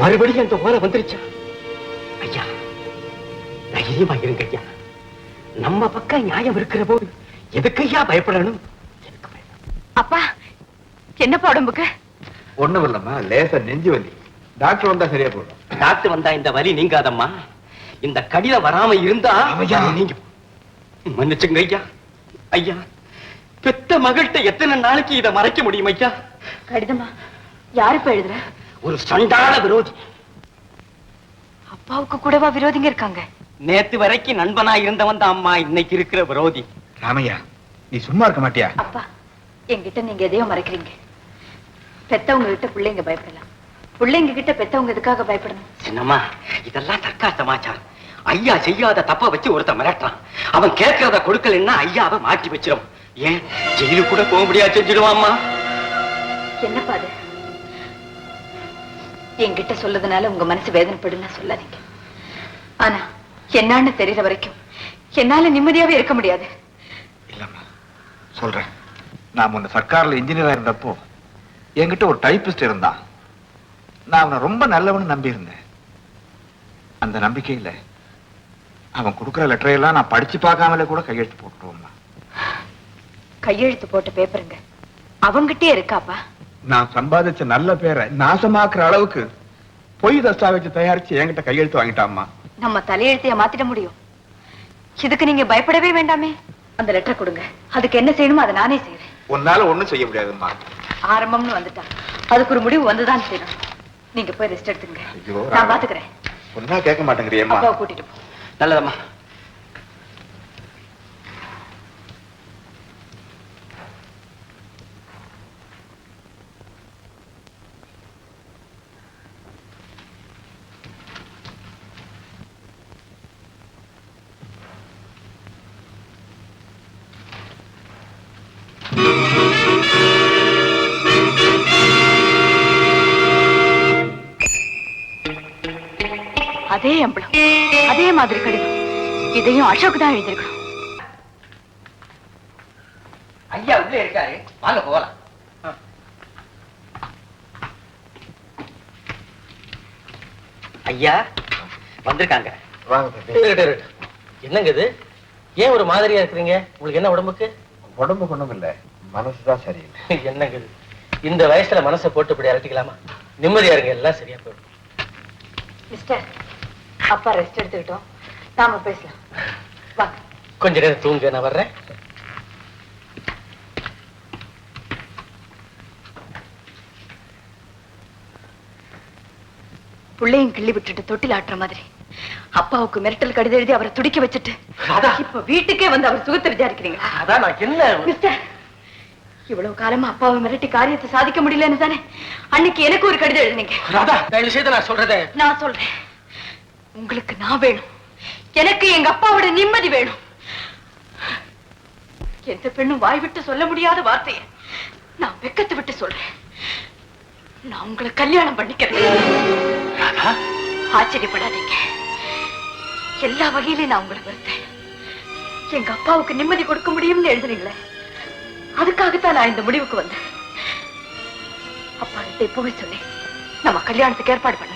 மறுபடியும் அந்த ஓலை வந்துருச்சா? ஐயா தைரியமா இருங்க ஐயா. நம்ம பக்கம் நியாயம் இருக்கிற போது எதுக்கு ஐயா பயப்படணும்? அப்பா என்னப்பா உடம்புக்கு? ஒண்ணும் இல்லம்மா, லேசா நெஞ்சு வலி. டாக்டர் வந்தா சரியா போடும். டாக்டர் வந்தா இந்த வலி நீங்காதம்மா. இந்த கடிதம் வராம இருந்தா நீங்க மன்னிச்சுங்க ஐயா. ஐயா பெத்த மகள்கிட்ட எத்தனை நாளைக்கு இதை மறைக்க முடியும் ஐயா? கடிதமா? யாருப்பா எழுதுற? ஒரு சண்டாள விரோதி. அப்பாவுக்கு கூடவா விரோதிங்க இருக்காங்க? நேத்து வரைக்கும் நண்பனா இருந்தவன் தான் அம்மா இன்னைக்கு இருக்கிற விரோதி. ராமையா, நீ சும்மா இருக்க மாட்டியா? அப்பா என்கிட்ட நீங்க எதையோ மறைக்கிறீங்க. பெத்தவங்க கிட்ட பிள்ளைங்க பயப்படலாம், பிள்ளைங்க கிட்ட பெத்தவங்க எதுக்காக பயப்படணும்? சின்னம்மா, இதெல்லாம் தற்கா சமாச்சாரம். ஐயா செய்யாத தப்ப வச்சு ஒருத்த மிரட்டான். அவன் கேட்கறத கொடுக்கலன்னா ஐயாவை மாட்டி வச்சிடும். ஏன் ஜெயிலு கூட போக முடியாது செஞ்சிடுவாம்மா. என்னப்பா அது? என்கிட்ட சொல்லதுனால உங்க மனசு வேதனைப்படுன்னா சொல்லாதீங்க. ஆனா என்னன்னு தெரியற வரைக்கும் என்னால நிம்மதியாவே இருக்க முடியாது. இல்லம்மா சொல்றேன். நான் முன்ன சர்க்கார்ல இன்ஜினியரா இருந்தப்போ என்கிட்ட ஒரு டைப்பிஸ்ட் இருந்தான். நான் அவனை ரொம்ப நல்லவன்னு நம்பி இருந்தேன். அந்த நம்பிக்கையில அவன் கொடுக்குற லெட்டரையெல்லாம் நான் படிச்சு பார்க்காமலே கூட கையெழுத்து போட்டுருவோம்மா. கையெழுத்து போட்ட பேப்பருங்க அவங்கிட்டே இருக்காப்பா? நான் சம்பாதிச்ச நல்ல பேரை நாசமாக்குற அளவுக்கு பொய் தஸ்தாவேஜ் தயாரிச்சு என்கிட்ட கையெழுத்து வாங்கிட்டாம்மா. நம்ம தலையெழுத்தைய மாத்திட முடியும். இதுக்கு நீங்க பயப்படவே வேண்டாமே. அந்த லெட்டர் கொடுங்க, அதுக்கு என்ன செய்யணுமோ அதை நானே செய்யறேன். உன்னால ஒண்ணும் செய்ய முடியாதும்மா. ஆரம்பம்னு வந்துட்டா அதுக்கு ஒரு முடிவு வந்துதான் செய்யணும். நீங்க போய் ரெஸ்ட் எடுத்துங்க, நான் பாத்துக்கிறேன். ஒன்னா கேட்க மாட்டேங்கிறியம்மா. அப்பாவை கூட்டிட்டு போ. நல்லதம்மா. அதே அம்பளம், அதே மாதிரி கடிதம். இதையும் அசோக் தான் எழுதிருக்கணும். ஐயா உள்ளே இருக்காரு, வாங்க போகலாம். ஐயா வந்திருக்காங்க. என்னங்க இது? ஏன் ஒரு மாதிரியா இருக்கிறீங்க? உங்களுக்கு என்ன உடம்புக்கு? உடம்புக்கு ஒண்ணும் இல்ல, மனசுதான் சரியில்லை. என்னங்க இது? இந்த வயசுல மனசை போட்டு இப்படி அரட்டிக்கலாமா? நிம்மதியா இருங்க, எல்லாம் சரியா போயிடும். மிஸ்டர், அப்பா ரெஸ்ட் எடுத்துக்கிட்டோம், நாம பேசலாம். வாங்க. கொஞ்ச நேரம் தூங்க, நான் வர்றேன். புள்ளையும் கிள்ளி விட்டுட்டு தொட்டில் ஆட்டுற மாதிரி அப்பாவுக்கு மிரட்டல் கடிதம் எழுதி அவரை துடிக்க வச்சுட்டு இப்ப வீட்டுக்கே வந்து அவர் சுகத்தை விசாரிக்கிறீங்களா? அதான் நான் என்ன மிஸ்டர், இவ்வளவு காலமா அப்பாவை மிரட்டி காரியத்தை சாதிக்க முடியலன்னு தானே அன்னைக்கு எனக்கு ஒரு கடிதம் எழுதினீங்க. ராதா, தயவு செய்து நான் சொல்றேன். நான் சொல்றேன், உங்களுக்கு நான் வேணும், எனக்கு எங்க அப்பாவோட நிம்மதி வேணும். எந்த பெண்ணும் வாய் விட்டு சொல்ல முடியாத வார்த்தையை நான் வெக்கத்தை விட்டு சொல்றேன். நான் உங்களை கல்யாணம் பண்ணிக்கிறேன். ஆச்சரியப்படாதீங்க, எல்லா வகையிலையும் நான் உங்களை வெறுத்தேன். எங்க அப்பாவுக்கு நிம்மதி கொடுக்க முடியும்னு எழுதுனீங்களே, அதுக்காகத்தான் நான் இந்த முடிவுக்கு வந்தேன். அப்பா கிட்ட இப்பவே சொன்னேன், நம்ம கல்யாணத்துக்கு ஏற்பாடு பண்ணுங்க.